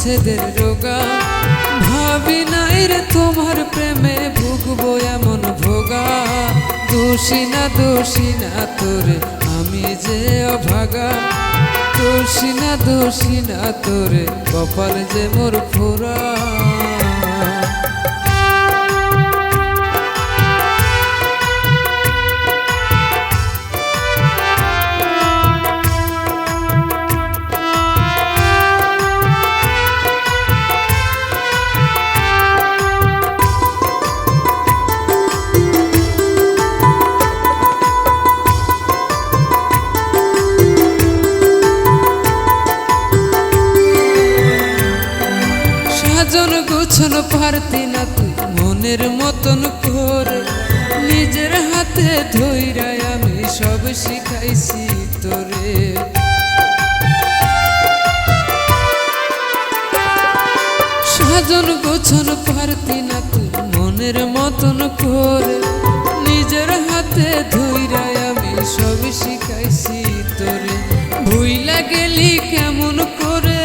বিচ্ছেদের রোগা। ভাবি নাই রে তোমার প্রেমে ভুগবো এমন ভোগা। দোষী না তোরে আমি যে অভাগা। দোষী না তোরে কপাল যে মোর ফোরা। সাজন গোছন পারতি না তুই মনের মতন করে। নিজের হাতে ধইরাই আমি সব শিখাইছি তোরে। সাজন গোছন পারতি না তুই মনের মতন করে। নিজের হাতে ধইরাই আমি সব শিখাইছি তোরে। ভুইলা গেলি কেমন করে,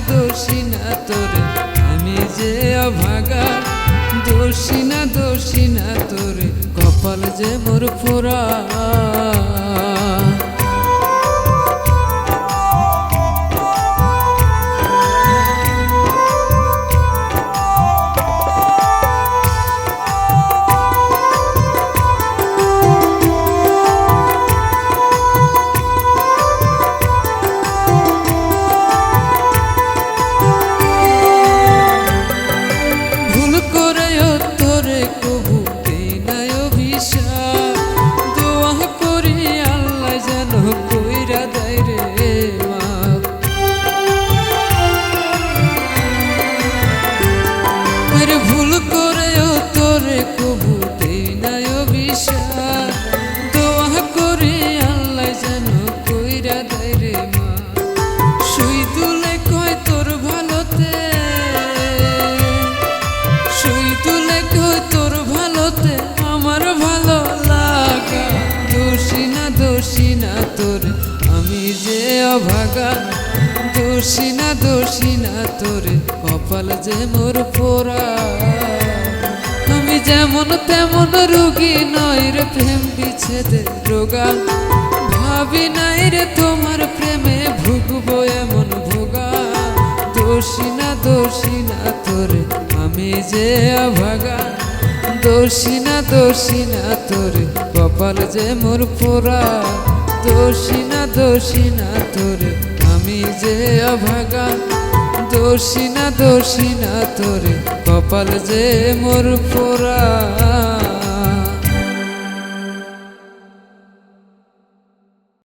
দোষী না তোরে আমি যে অভাগা। দোষী না তোরে কপাল যে মোর ফোরা। ভুল করেও তোরে কবু দেই নাই অভিশাপ। দোয়া করে আল্লাহ যেন কইরা দেয় রে মা। সুই তুলে কয় তোর ভালোতে, সুই তুলে কয় তোর ভালোতে আমার ভালো লাগা। দোষী না তোরে আমি যে অভাগা। দোষী না তোরে কপাল যে মোর পোড়া। আমি যেমন তেমন রোগী নই রে প্রেম বিচ্ছেদের রোগা। ভাবি নাই রে তোমার প্রেমে ভুগবো এমন ভোগা। দোষী না তোরে আমি যে অভাগা। দোষী না তোরে কপাল যে মোর পোড়া। দোষী না তোরে আমি যে অভাগা। দোষী না তোরে কপাল যে মোর পোড়া।